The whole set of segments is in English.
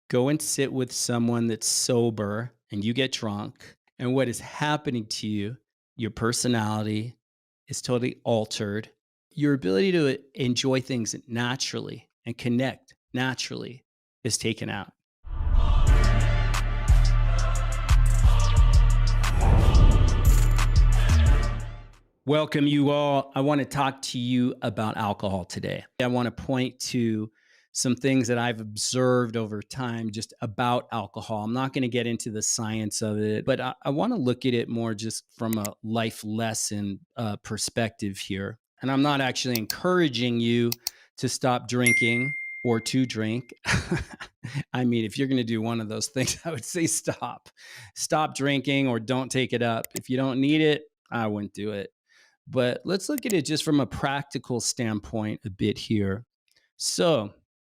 Go and sit with someone that's sober and you get drunk, and what is happening to you, your personality is totally altered. Your ability to enjoy things naturally and connect naturally is taken out. Welcome, you all. I want to talk to you about alcohol today. I want to point to some things that I've observed over time just about alcohol. I'm not going to get into the science of it, but I want to look at it more just from a life lesson perspective here. And I'm not actually encouraging you to stop drinking or to drink. I mean, if you're going to do one of those things, I would say stop. Stop drinking or don't take it up. If you don't need it, I wouldn't do it. But let's look at it just from a practical standpoint a bit here. So,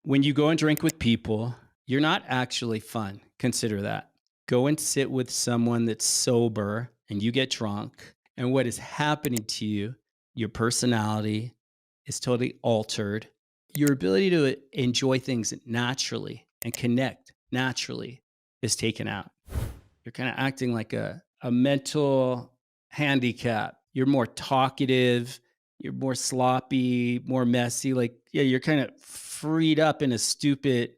when you go and drink with people, you're not actually fun. Consider that. Go and sit with someone that's sober and you get drunk, and what is happening to you, your personality is totally altered. Your ability to enjoy things naturally and connect naturally is taken out. You're kind of acting like a mental handicap. You're more talkative, you're more sloppy, more messy. Like, yeah, you're kind of freed up in a stupid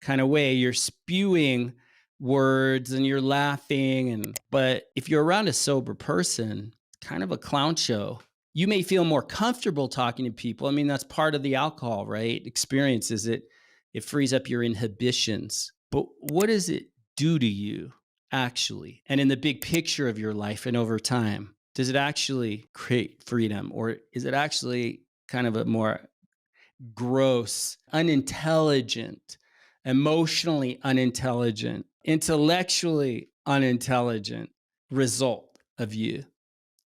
kind of way. You're spewing words and you're laughing. But if you're around a sober person, kind of a clown show, you may feel more comfortable talking to people. I mean, that's part of the alcohol, right? Experience is it frees up your inhibitions. But what does it do to you actually? And in the big picture of your life and over time, does it actually create freedom, or is it actually kind of a more gross, unintelligent, emotionally unintelligent, intellectually unintelligent result of you?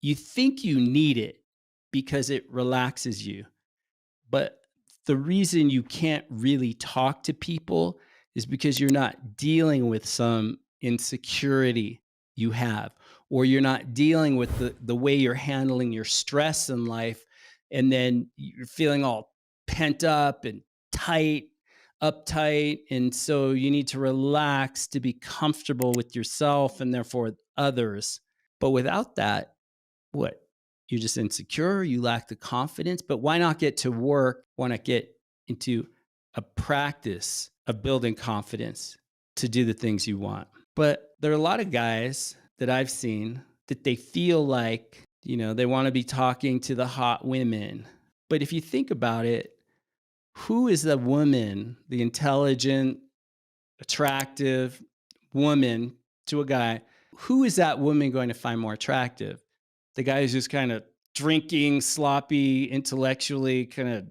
You think you need it because it relaxes you. But the reason you can't really talk to people is because you're not dealing with some insecurity you have, or you're not dealing with the way you're handling your stress in life. And then you're feeling all pent up and tight, uptight. And so you need to relax to be comfortable with yourself and therefore with others. But without that, what? You're just insecure, you lack the confidence, but why not get to work? Why not get into a practice of building confidence to do the things you want? But there are a lot of guys that I've seen that they feel like, they want to be talking to the hot women. But if you think about it, who is the woman, the intelligent, attractive woman to a guy? Who is that woman going to find more attractive? The guy who's just kind of drinking, sloppy, intellectually kind of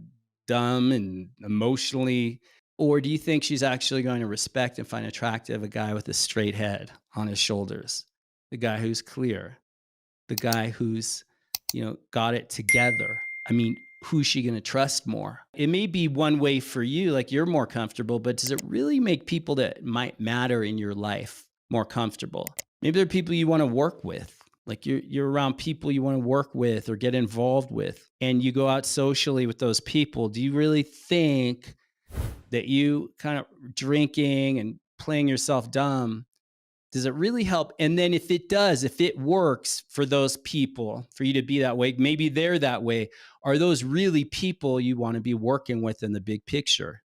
dumb and emotionally? Or do you think she's actually going to respect and find attractive a guy with a straight head on his shoulders? The guy who's clear, the guy who's, got it together. I mean, who's she going to trust more? It may be one way for you, like you're more comfortable, but does it really make people that might matter in your life more comfortable? Maybe they're people you want to work with. Like you're around people you want to work with or get involved with, and you go out socially with those people. Do you really think that you kind of drinking and playing yourself dumb, does it really help? And then if it does, if it works for those people, for you to be that way, maybe they're that way, are those really people you want to be working with in the big picture?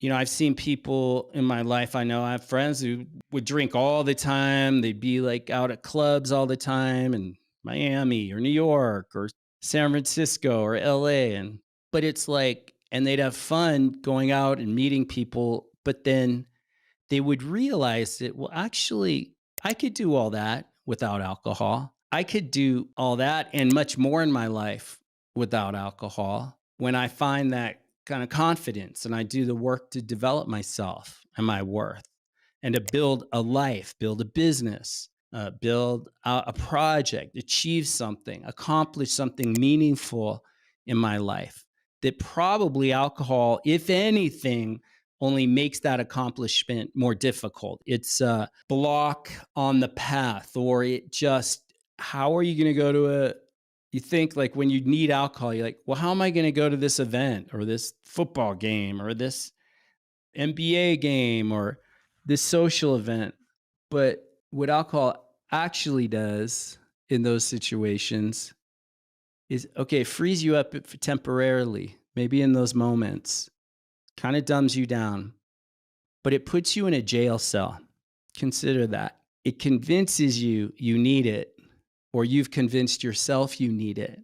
I've seen people in my life. I know I have friends who would drink all the time. They'd be like out at clubs all the time in Miami or New York or San Francisco or LA. But it's like, and they'd have fun going out and meeting people, but then they would realize that, well, actually, I could do all that without alcohol. I could do all that and much more in my life without alcohol. When I find that kind of confidence and I do the work to develop myself and my worth and to build a life, build a business, build a project, achieve something, accomplish something meaningful in my life, that probably alcohol, if anything, only makes that accomplishment more difficult. It's a block on the path, or it just, how are you going to go to you think like when you need alcohol, you're like, well, how am I going to go to this event or this football game or this NBA game or this social event. But what alcohol actually does in those situations is okay, it frees you up temporarily, maybe in those moments, kind of dumbs you down, but it puts you in a jail cell. Consider that. It convinces you you need it, or you've convinced yourself you need it.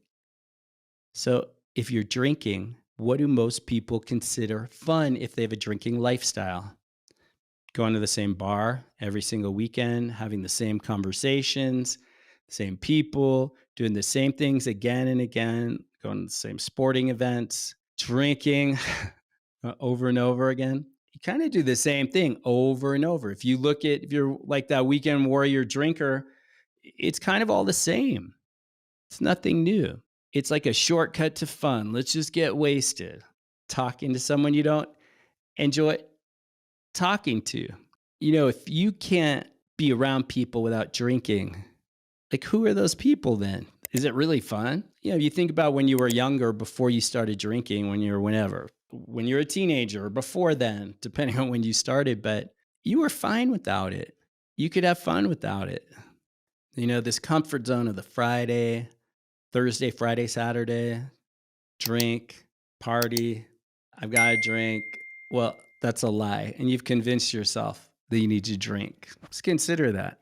So if you're drinking, what do most people consider fun if they have a drinking lifestyle? Going to the same bar every single weekend, having the same conversations, same people, doing the same things again and again, going to the same sporting events, drinking over and over again. You kind of do the same thing over and over. If you're like that weekend warrior drinker, it's kind of all the same. It's nothing new. It's like a shortcut to fun. Let's just get wasted. Talking to someone you don't enjoy talking to. If you can't be around people without drinking, like who are those people then? Is it really fun? You think about when you were younger, before you started drinking, when you were whenever, when you're a teenager or before then, depending on when you started, but you were fine without it. You could have fun without it. This comfort zone of the Friday, Thursday, Friday, Saturday, drink, party. I've got to drink. Well, that's a lie. And you've convinced yourself that you need to drink. Just consider that.